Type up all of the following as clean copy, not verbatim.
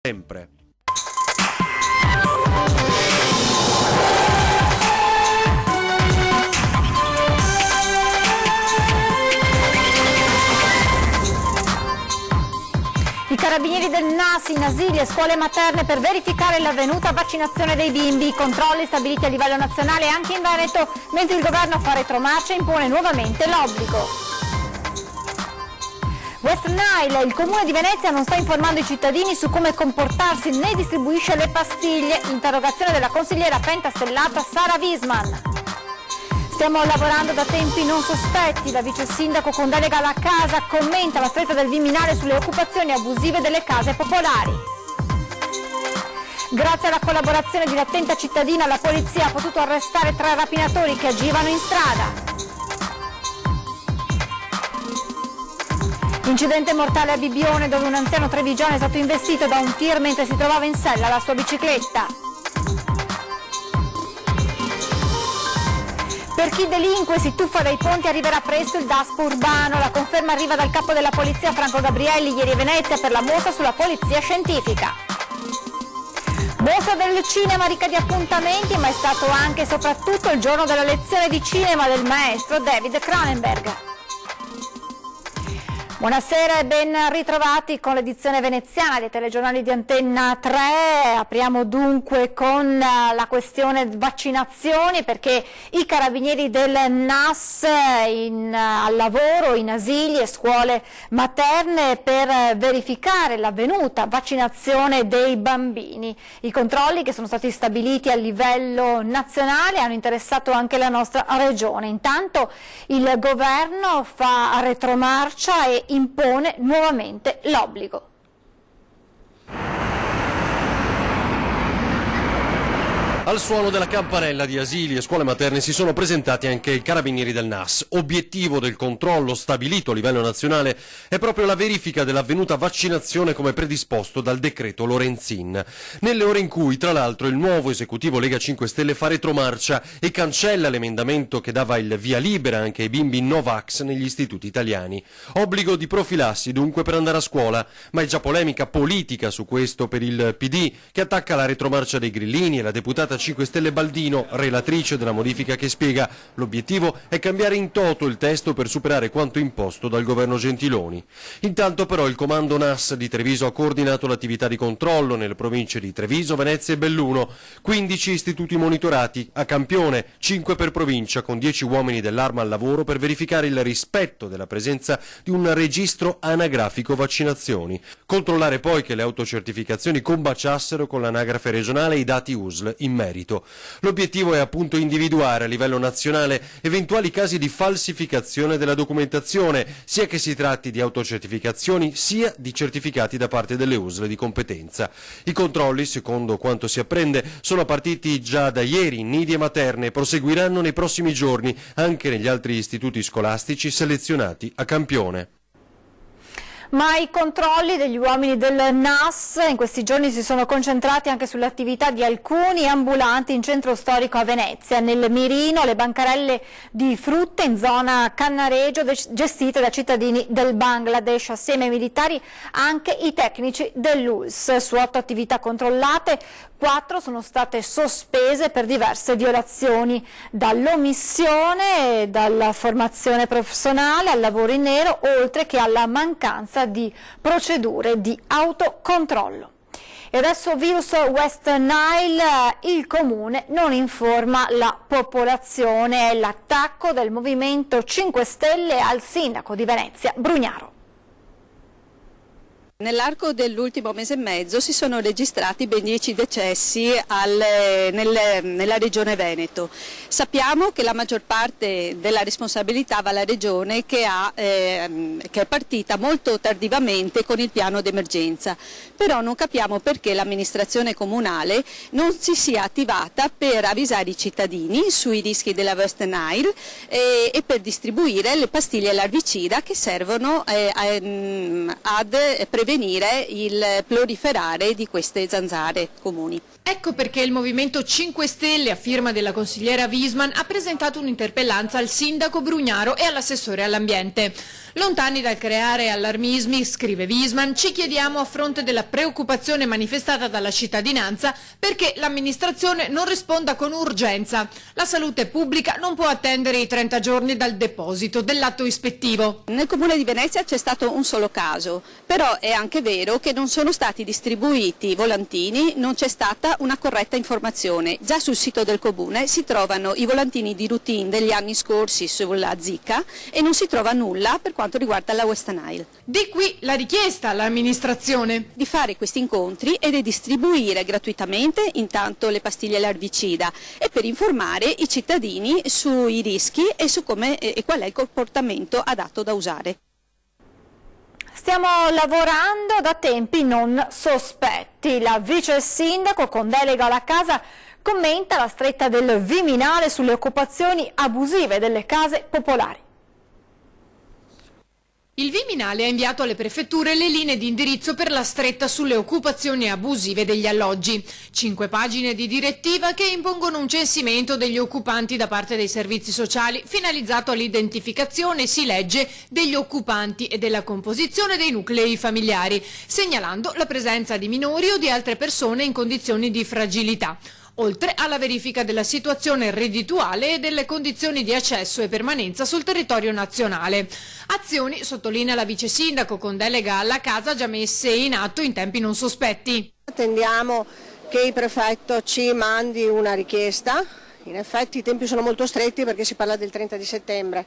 sempre. I carabinieri del NAS in asili e scuole materne per verificare l'avvenuta vaccinazione dei bimbi, i controlli stabiliti a livello nazionale anche in Veneto, mentre il governo fa retromarcia e impone nuovamente l'obbligo. West Nile, il comune di Venezia non sta informando i cittadini su come comportarsi né distribuisce le pastiglie, interrogazione della consigliera pentastellata Sara Wiesman. Stiamo lavorando da tempi non sospetti, la vice sindaco con delega alla casa commenta la stretta del Viminale sulle occupazioni abusive delle case popolari. Grazie alla collaborazione di un'attenta cittadina la polizia ha potuto arrestare 3 rapinatori che agivano in strada. Incidente mortale a Bibbione dove un anziano trevigiano è stato investito da un tir mentre si trovava in sella alla sua bicicletta. Per chi delinque si tuffa dai ponti arriverà presto il DASPO urbano, la conferma arriva dal capo della polizia Franco Gabrielli ieri a Venezia per la mostra sulla polizia scientifica. Mostra del cinema ricca di appuntamenti, ma è stato anche e soprattutto il giorno della lezione di cinema del maestro David Cronenberg. Buonasera e ben ritrovati con l'edizione veneziana dei telegiornali di Antenna 3. Apriamo dunque con la questione vaccinazioni perché i carabinieri del NAS al lavoro in asili e scuole materne per verificare l'avvenuta vaccinazione dei bambini. I controlli che sono stati stabiliti a livello nazionale hanno interessato anche la nostra regione. Intanto il governo fa retromarcia e impone nuovamente l'obbligo. Al suono della campanella di asili e scuole materne si sono presentati anche i carabinieri del NAS. Obiettivo del controllo stabilito a livello nazionale è proprio la verifica dell'avvenuta vaccinazione come predisposto dal decreto Lorenzin. Nelle ore in cui, tra l'altro, il nuovo esecutivo Lega 5 Stelle fa retromarcia e cancella l'emendamento che dava il via libera anche ai bimbi Novax negli istituti italiani. Obbligo di profilassi dunque per andare a scuola, ma è già polemica politica su questo per il PD che attacca la retromarcia dei grillini e la deputata 5 Stelle Baldino, relatrice della modifica che spiega l'obiettivo è cambiare in toto il testo per superare quanto imposto dal governo Gentiloni. Intanto però il comando NAS di Treviso ha coordinato l'attività di controllo nelle province di Treviso, Venezia e Belluno, 15 istituti monitorati a campione, 5 per provincia con 10 uomini dell'arma al lavoro per verificare il rispetto della presenza di un registro anagrafico vaccinazioni. Controllare poi che le autocertificazioni combaciassero con l'anagrafe regionale e i dati USL in merito. L'obiettivo è appunto individuare a livello nazionale eventuali casi di falsificazione della documentazione, sia che si tratti di autocertificazioni sia di certificati da parte delle USL di competenza. I controlli, secondo quanto si apprende, sono partiti già da ieri in nidi e materne e proseguiranno nei prossimi giorni anche negli altri istituti scolastici selezionati a campione. Ma i controlli degli uomini del NAS in questi giorni si sono concentrati anche sull'attività di alcuni ambulanti in centro storico a Venezia. Nel mirino le bancarelle di frutta in zona Cannaregio gestite da cittadini del Bangladesh, assieme ai militari anche i tecnici dell'ULSS. Su 8 attività controllate, 4 sono state sospese per diverse violazioni, dall'omissione, dalla formazione professionale al lavoro in nero, oltre che alla mancanza di procedure di autocontrollo. E adesso virus West Nile, il comune non informa la popolazione, è l'attacco del Movimento 5 Stelle al sindaco di Venezia, Brugnaro. Nell'arco dell'ultimo mese e mezzo si sono registrati ben 10 decessi nella regione Veneto. Sappiamo che la maggior parte della responsabilità va alla regione che è partita molto tardivamente con il piano d'emergenza, però non capiamo perché l'amministrazione comunale non si sia attivata per avvisare i cittadini sui rischi della West Nile e per distribuire le pastiglie larvicida che servono ad prevenire prevenire il proliferare di queste zanzare comuni. Ecco perché il Movimento 5 Stelle, a firma della consigliera Wiesmann, ha presentato un'interpellanza al sindaco Brugnaro e all'assessore all'ambiente. Lontani dal creare allarmismi, scrive Wiesmann, ci chiediamo a fronte della preoccupazione manifestata dalla cittadinanza perché l'amministrazione non risponda con urgenza. La salute pubblica non può attendere i 30 giorni dal deposito dell'atto ispettivo. Nel comune di Venezia c'è stato un solo caso, però è anche vero che non sono stati distribuiti volantini, non c'è stata una corretta informazione. Già sul sito del comune si trovano i volantini di routine degli anni scorsi sulla Zika e non si trova nulla per quanto riguarda la West Nile. Di qui la richiesta all'amministrazione Di fare questi incontri e di distribuire gratuitamente intanto le pastiglie larvicida e per informare i cittadini sui rischi e su come e qual è il comportamento adatto da usare. Stiamo lavorando da tempi non sospetti. La vice sindaco con delega alla casa commenta la stretta del Viminale sulle occupazioni abusive delle case popolari. Il Viminale ha inviato alle prefetture le linee di indirizzo per la stretta sulle occupazioni abusive degli alloggi. 5 pagine di direttiva che impongono un censimento degli occupanti da parte dei servizi sociali finalizzato all'identificazione, si legge, degli occupanti e della composizione dei nuclei familiari, segnalando la presenza di minori o di altre persone in condizioni di fragilità, oltre alla verifica della situazione reddituale e delle condizioni di accesso e permanenza sul territorio nazionale. Azioni, sottolinea la vice sindaco con delega alla casa, già messe in atto in tempi non sospetti. Attendiamo che il prefetto ci mandi una richiesta, in effetti i tempi sono molto stretti perché si parla del 30 di settembre.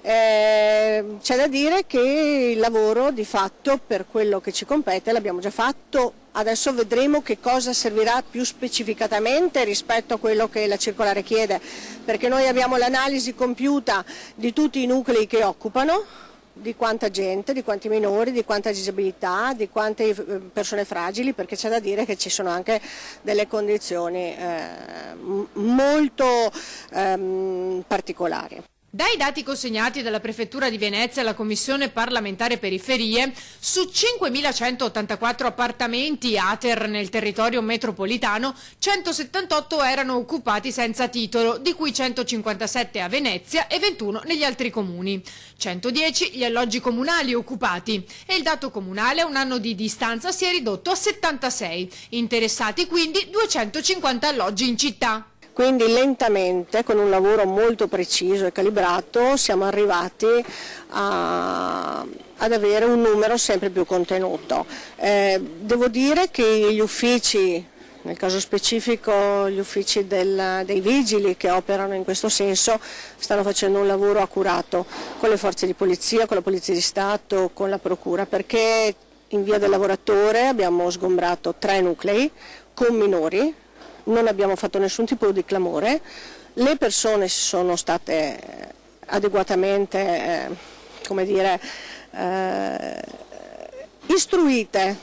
C'è da dire che il lavoro di fatto per quello che ci compete l'abbiamo già fatto, adesso vedremo che cosa servirà più specificatamente rispetto a quello che la circolare chiede, perché noi abbiamo l'analisi compiuta di tutti i nuclei che occupano, di quanta gente, di quanti minori, di quanta disabilità, di quante persone fragili, perché c'è da dire che ci sono anche delle condizioni molto particolari. Dai dati consegnati dalla Prefettura di Venezia alla Commissione parlamentare periferie, su 5.184 appartamenti ATER nel territorio metropolitano, 178 erano occupati senza titolo, di cui 157 a Venezia e 21 negli altri comuni. 110 gli alloggi comunali occupati e il dato comunale a un anno di distanza si è ridotto a 76, interessati quindi 250 alloggi in città. Quindi lentamente, con un lavoro molto preciso e calibrato, siamo arrivati ad avere un numero sempre più contenuto. Devo dire che gli uffici, nel caso specifico gli uffici dei vigili che operano in questo senso, stanno facendo un lavoro accurato con le forze di polizia, con la Polizia di Stato, con la Procura, perché in via del Lavoratore abbiamo sgombrato 3 nuclei con minori. Non abbiamo fatto nessun tipo di clamore, le persone sono state adeguatamente istruite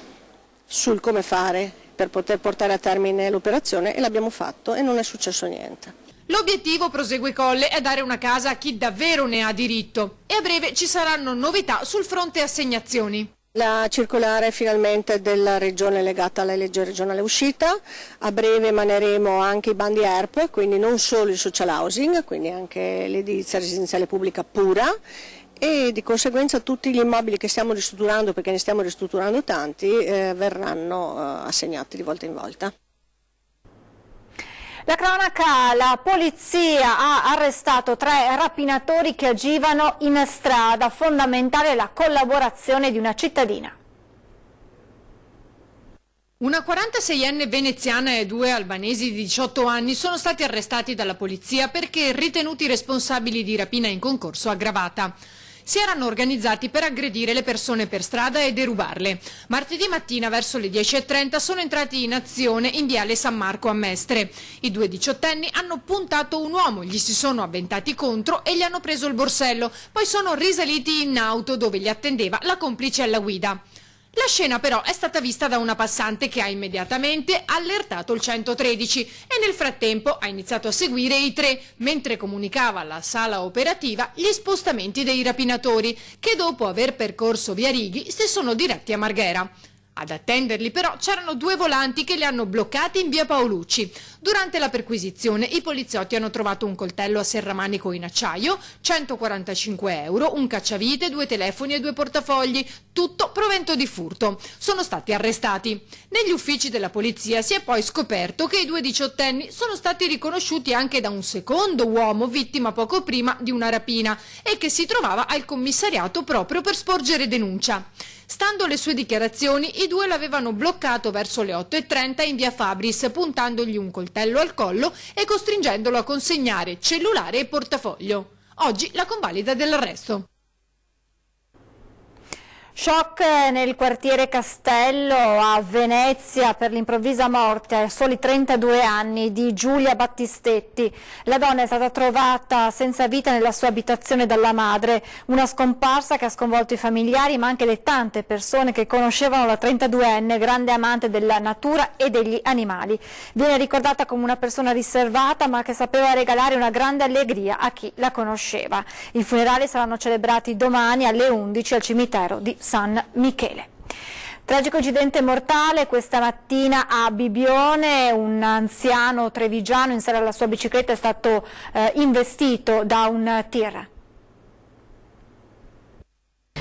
sul come fare per poter portare a termine l'operazione e l'abbiamo fatto e non è successo niente. L'obiettivo, prosegue Colle, è dare una casa a chi davvero ne ha diritto e a breve ci saranno novità sul fronte assegnazioni. La circolare finalmente della Regione legata alla legge regionale uscita, a breve emaneremo anche i bandi ERP, quindi non solo il social housing, quindi anche l'edilizia residenziale pubblica pura e di conseguenza tutti gli immobili che stiamo ristrutturando, perché ne stiamo ristrutturando tanti, verranno assegnati di volta in volta. La cronaca, la polizia ha arrestato 3 rapinatori che agivano in strada, fondamentale la collaborazione di una cittadina. Una 46enne veneziana e 2 albanesi di 18 anni sono stati arrestati dalla polizia perché ritenuti responsabili di rapina in concorso aggravata. Si erano organizzati per aggredire le persone per strada e derubarle. Martedì mattina verso le 10:30 sono entrati in azione in viale San Marco a Mestre. I 2 diciottenni hanno puntato un uomo, gli si sono avventati contro e gli hanno preso il borsello, poi sono risaliti in auto dove li attendeva la complice alla guida. La scena però è stata vista da una passante che ha immediatamente allertato il 113 e nel frattempo ha iniziato a seguire i tre, mentre comunicava alla sala operativa gli spostamenti dei rapinatori, che dopo aver percorso via Righi si sono diretti a Marghera. Ad attenderli però c'erano due volanti che li hanno bloccati in via Paolucci. Durante la perquisizione i poliziotti hanno trovato un coltello a serramanico in acciaio, 145 euro, un cacciavite, 2 telefoni e 2 portafogli, tutto provento di furto. Sono stati arrestati. Negli uffici della polizia si è poi scoperto che i due diciottenni sono stati riconosciuti anche da un secondo uomo vittima poco prima di una rapina e che si trovava al commissariato proprio per sporgere denuncia. Stando alle sue dichiarazioni, i due l'avevano bloccato verso le 8:30 in via Fabris, puntandogli un coltello al collo e costringendolo a consegnare cellulare e portafoglio. Oggi la convalida dell'arresto. Shock nel quartiere Castello a Venezia per l'improvvisa morte a soli 32 anni di Giulia Battistetti. La donna è stata trovata senza vita nella sua abitazione dalla madre, una scomparsa che ha sconvolto i familiari ma anche le tante persone che conoscevano la 32enne, grande amante della natura e degli animali. Viene ricordata come una persona riservata ma che sapeva regalare una grande allegria a chi la conosceva. I funerali saranno celebrati domani alle 11 al cimitero di San Michele. Tragico incidente mortale questa mattina a Bibione, un anziano trevigiano in sella alla sua bicicletta è stato investito da un tir.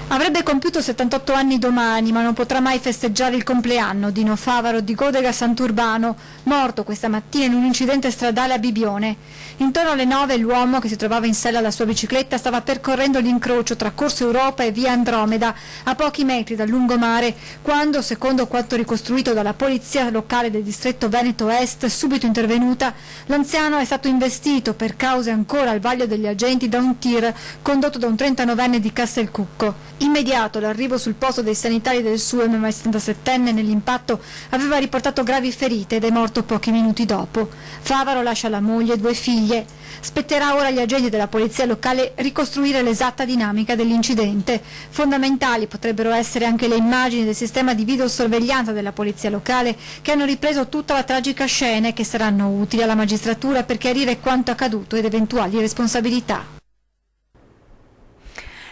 Avrebbe compiuto 78 anni domani, ma non potrà mai festeggiare il compleanno. Dino Favaro di Godega Sant'Urbano, morto questa mattina in un incidente stradale a Bibione. Intorno alle 9 l'uomo, che si trovava in sella alla sua bicicletta, stava percorrendo l'incrocio tra Corso Europa e via Andromeda, a pochi metri dal lungomare, quando, secondo quanto ricostruito dalla polizia locale del distretto Veneto Est, subito intervenuta, l'anziano è stato investito per cause ancora al vaglio degli agenti da un tir condotto da un 39enne di Castelcucco. Immediato l'arrivo sul posto dei sanitari del SUEM, ma il 77enne nell'impatto aveva riportato gravi ferite ed è morto pochi minuti dopo. Favaro lascia la moglie e 2 figlie. Spetterà ora agli agenti della polizia locale ricostruire l'esatta dinamica dell'incidente. Fondamentali potrebbero essere anche le immagini del sistema di videosorveglianza della polizia locale che hanno ripreso tutta la tragica scena e che saranno utili alla magistratura per chiarire quanto accaduto ed eventuali responsabilità.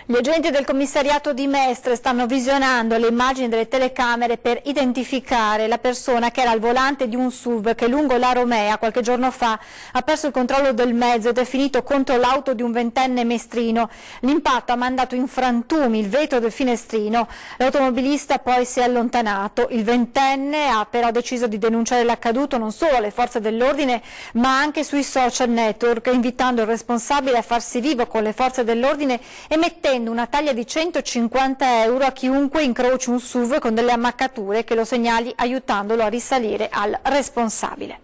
Gli agenti del commissariato di Mestre stanno visionando le immagini delle telecamere per identificare la persona che era al volante di un SUV che lungo la Romea qualche giorno fa ha perso il controllo del mezzo ed è finito contro l'auto di un 20enne mestrino. L'impatto ha mandato in frantumi il vetro del finestrino. L'automobilista poi si è allontanato. Il 20enne ha però deciso di denunciare l'accaduto non solo alle forze dell'ordine ma anche sui social network, invitando il responsabile a farsi vivo con le forze dell'ordine e mettendo una taglia di 150 euro a chiunque incroci un SUV con delle ammaccature che lo segnali aiutandolo a risalire al responsabile.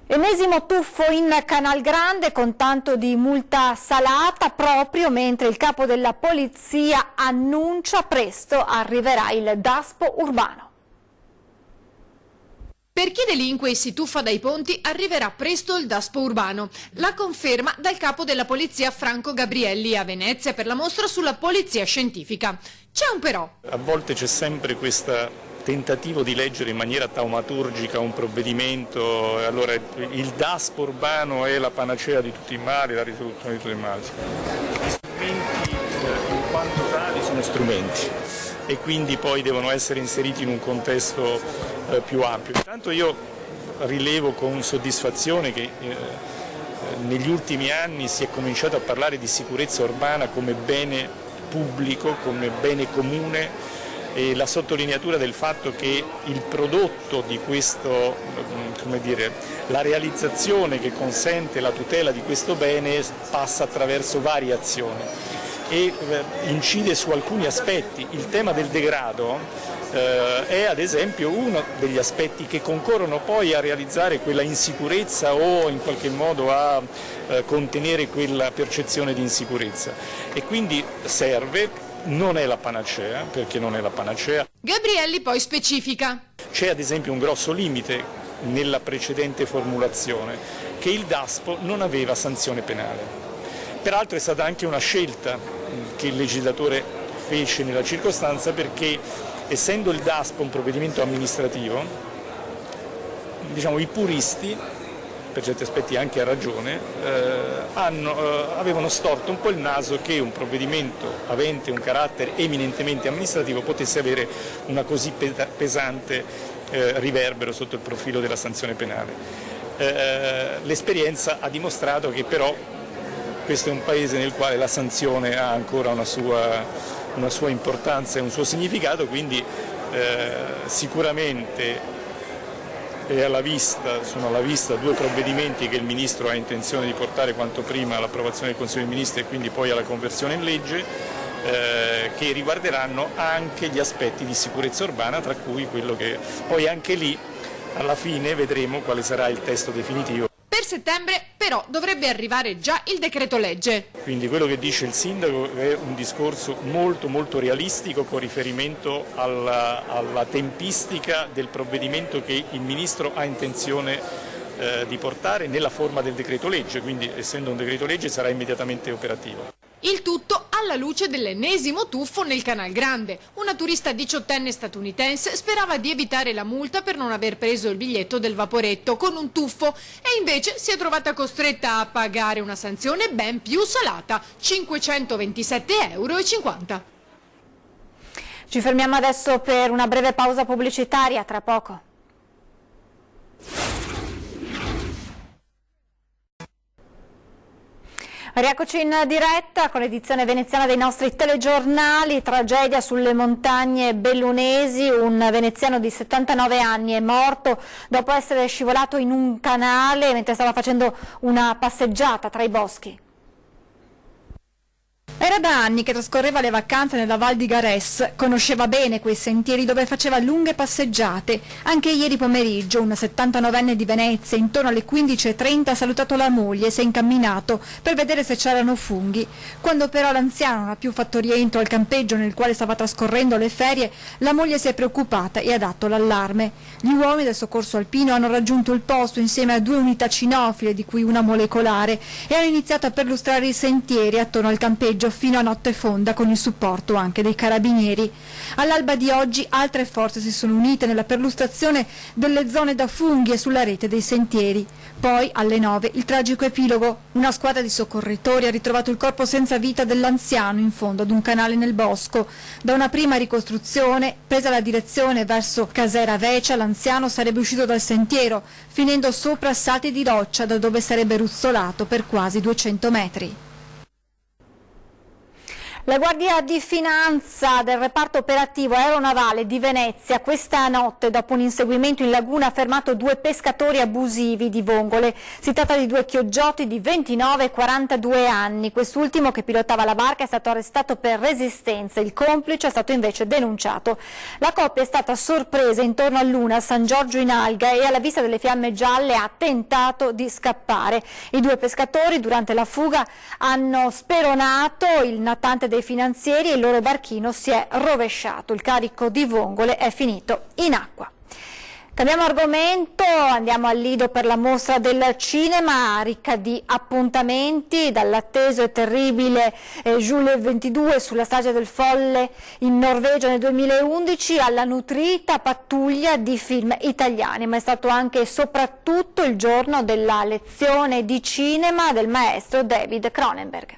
Ennesimo tuffo in Canal Grande con tanto di multa salata proprio mentre il capo della polizia annuncia presto arriverà il DASPO urbano. Per chi delinque e si tuffa dai ponti arriverà presto il DASPO urbano. La conferma dal capo della polizia Franco Gabrielli a Venezia per la mostra sulla polizia scientifica. C'è un però. A volte c'è sempre questo tentativo di leggere in maniera taumaturgica un provvedimento, allora il DASPO urbano è la panacea di tutti i mali, la risoluzione di tutti i mali. Gli strumenti in quanto tali sono strumenti e quindi poi devono essere inseriti in un contesto più ampio. Intanto io rilevo con soddisfazione che negli ultimi anni si è cominciato a parlare di sicurezza urbana come bene pubblico, come bene comune e la sottolineatura del fatto che il prodotto di questo, come dire, la realizzazione che consente la tutela di questo bene passa attraverso varie azioni e incide su alcuni aspetti. Il tema del degrado è ad esempio uno degli aspetti che concorrono poi a realizzare quella insicurezza o in qualche modo a contenere quella percezione di insicurezza e quindi serve, non è la panacea, perché non è la panacea. Gabrielli poi specifica. C'è ad esempio un grosso limite nella precedente formulazione, che il DASPO non aveva sanzione penale. Peraltro è stata anche una scelta che il legislatore fece nella circostanza perché essendo il DASPO un provvedimento amministrativo, diciamo, i puristi, per certi aspetti anche a ragione, avevano storto un po' il naso che un provvedimento avente un carattere eminentemente amministrativo potesse avere una così pesante riverbero sotto il profilo della sanzione penale. L'esperienza ha dimostrato che però questo è un paese nel quale la sanzione ha ancora una sua importanza e un suo significato, quindi sicuramente sono alla vista due provvedimenti che il Ministro ha intenzione di portare quanto prima all'approvazione del Consiglio dei Ministri e quindi poi alla conversione in legge, che riguarderanno anche gli aspetti di sicurezza urbana, tra cui quello che poi anche lì alla fine vedremo quale sarà il testo definitivo. Per settembre però dovrebbe arrivare già il decreto legge. Quindi quello che dice il Sindaco è un discorso molto realistico con riferimento alla tempistica del provvedimento che il Ministro ha intenzione di portare nella forma del decreto legge, quindi essendo un decreto legge sarà immediatamente operativo. Il tutto alla luce dell'ennesimo tuffo nel Canal Grande. Una turista 18enne statunitense sperava di evitare la multa per non aver preso il biglietto del vaporetto con un tuffo e invece si è trovata costretta a pagare una sanzione ben più salata, 527,50 €. Ci fermiamo adesso per una breve pausa pubblicitaria, tra poco. Rieccoci in diretta con l'edizione veneziana dei nostri telegiornali. Tragedia sulle montagne bellunesi, un veneziano di 79 anni è morto dopo essere scivolato in un canale mentre stava facendo una passeggiata tra i boschi. Era da anni che trascorreva le vacanze nella Val di Garès, conosceva bene quei sentieri dove faceva lunghe passeggiate. Anche ieri pomeriggio un 79enne di Venezia, intorno alle 15:30, ha salutato la moglie e si è incamminato per vedere se c'erano funghi. Quando però l'anziano non ha più fatto rientro al campeggio nel quale stava trascorrendo le ferie, la moglie si è preoccupata e ha dato l'allarme. Gli uomini del soccorso alpino hanno raggiunto il posto insieme a 2 unità cinofile, di cui una molecolare, e hanno iniziato a perlustrare i sentieri attorno al campeggio fino a notte fonda, con il supporto anche dei carabinieri. All'alba di oggi altre forze si sono unite nella perlustrazione delle zone da funghi e sulla rete dei sentieri. Poi alle 9 il tragico epilogo. Una squadra di soccorritori ha ritrovato il corpo senza vita dell'anziano in fondo ad un canale nel bosco. Da una prima ricostruzione, presa la direzione verso Casera Vecia, l'anziano sarebbe uscito dal sentiero, finendo sopra salti di roccia da dove sarebbe ruzzolato per quasi 200 metri. La Guardia di Finanza del reparto operativo aeronavale di Venezia questa notte, dopo un inseguimento in laguna, ha fermato 2 pescatori abusivi di vongole. Si tratta di 2 chioggioti di 29 e 42 anni. Quest'ultimo, che pilotava la barca, è stato arrestato per resistenza. Il complice è stato invece denunciato. La coppia è stata sorpresa intorno a Luna, a San Giorgio in Alga, e alla vista delle fiamme gialle ha tentato di scappare. I 2 pescatori durante la fuga hanno speronato il natante dei finanzieri e il loro barchino si è rovesciato. Il carico di vongole è finito in acqua. Cambiamo argomento, andiamo al Lido per la mostra del cinema, ricca di appuntamenti, dall'atteso e terribile Jules 22 sulla strage del Folle in Norvegia nel 2011 alla nutrita pattuglia di film italiani, ma è stato anche e soprattutto il giorno della lezione di cinema del maestro David Cronenberg.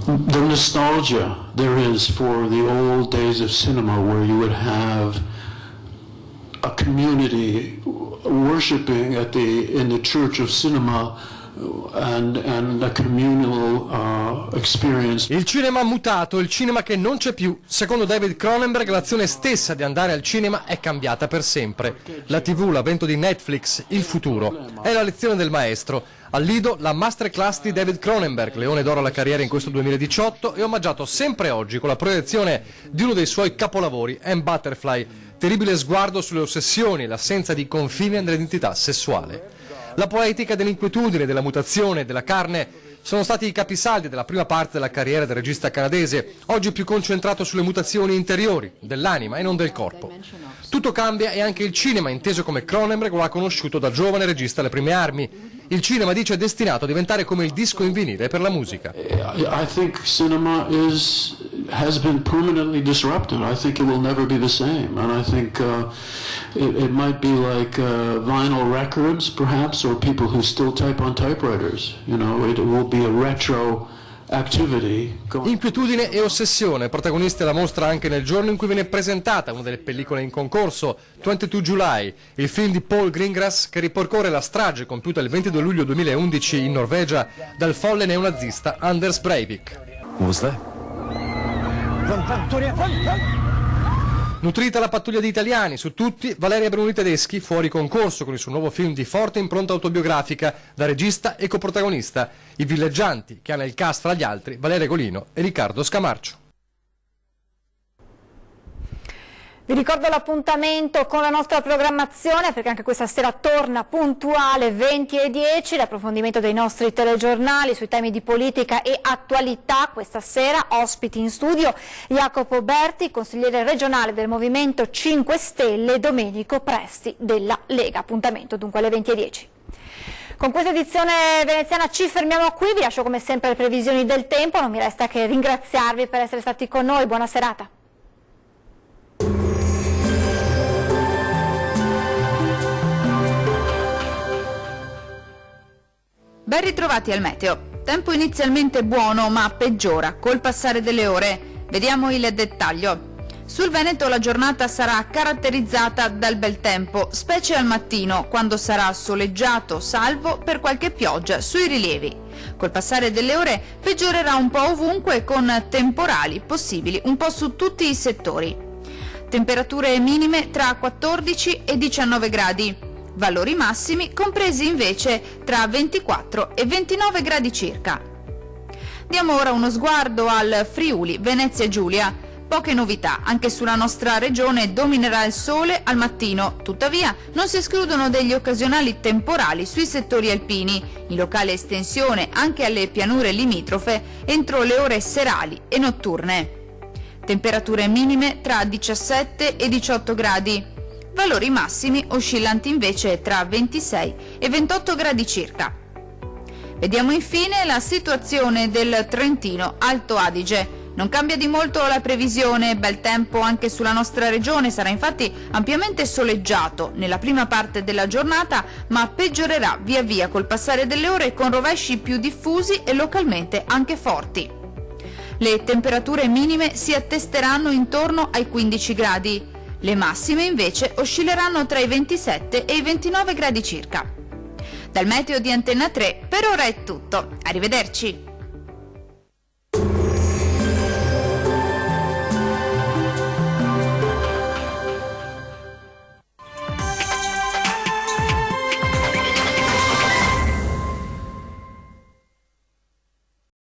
The nostalgia there is for the old days of cinema, where you would have a community worshiping in the church of cinema and a communal experience. Il cinema mutato, il cinema che non c'è più. Secondo David Cronenberg l'azione stessa di andare al cinema è cambiata per sempre. La TV, l'avvento di Netflix, il futuro. È la lezione del maestro. Al Lido la masterclass di David Cronenberg, Leone d'oro alla carriera in questo 2018, e omaggiato sempre oggi con la proiezione di uno dei suoi capolavori, M. Butterfly, terribile sguardo sulle ossessioni e l'assenza di confini nell'identità sessuale. La poetica dell'inquietudine, della mutazione, della carne sono stati i capisaldi della prima parte della carriera del regista canadese, oggi più concentrato sulle mutazioni interiori, dell'anima e non del corpo. Tutto cambia e anche il cinema, inteso come Cronenberg lo ha conosciuto da giovane regista alle prime armi. Il cinema, dice, è destinato a diventare come il disco in vinile per la musica. I think cinema is has been permanently disrupted. I think it will never be the same, and I think it might be like vinyl records, perhaps, or people who still type on typewriters. You know, it will be a retro activity. Inquietudine e ossessione, protagonisti della mostra anche nel giorno in cui viene presentata una delle pellicole in concorso, 22 July, il film di Paul Greengrass che ripercorre la strage compiuta il 22 luglio 2011 in Norvegia dal folle neonazista Anders Breivik. Nutrita la pattuglia di italiani, su tutti Valeria Bruni Tedeschi, fuori concorso con il suo nuovo film di forte impronta autobiografica, da regista e coprotagonista, I villeggianti, che ha nel cast fra gli altri Valeria Golino e Riccardo Scamarcio. Vi ricordo l'appuntamento con la nostra programmazione, perché anche questa sera torna puntuale 20:10, l'approfondimento dei nostri telegiornali sui temi di politica e attualità. Questa sera ospiti in studio Jacopo Berti, consigliere regionale del Movimento 5 Stelle, e Domenico Presti della Lega. Appuntamento dunque alle 20:10. Con questa edizione veneziana ci fermiamo qui, vi lascio come sempre le previsioni del tempo, non mi resta che ringraziarvi per essere stati con noi, buona serata. Ben ritrovati al meteo. Tempo inizialmente buono ma peggiora col passare delle ore. Vediamo il dettaglio. Sul Veneto la giornata sarà caratterizzata dal bel tempo, specie al mattino, quando sarà soleggiato, salvo per qualche pioggia sui rilievi. Col passare delle ore peggiorerà un po' ovunque, con temporali possibili un po' su tutti i settori. Temperature minime tra 14 e 19 gradi. Valori massimi compresi invece tra 24 e 29 gradi circa. Diamo ora uno sguardo al Friuli, Venezia Giulia. Poche novità, anche sulla nostra regione dominerà il sole al mattino, tuttavia non si escludono degli occasionali temporali sui settori alpini, in locale estensione anche alle pianure limitrofe entro le ore serali e notturne. Temperature minime tra 17 e 18 gradi. Valori massimi oscillanti invece tra 26 e 28 gradi circa. Vediamo infine la situazione del Trentino Alto Adige. Non cambia di molto la previsione, bel tempo anche sulla nostra regione, sarà infatti ampiamente soleggiato nella prima parte della giornata, ma peggiorerà via via col passare delle ore con rovesci più diffusi e localmente anche forti. Le temperature minime si attesteranno intorno ai 15 gradi. Le massime invece oscilleranno tra i 27 e i 29 gradi circa. Dal meteo di Antenna 3 per ora è tutto, arrivederci!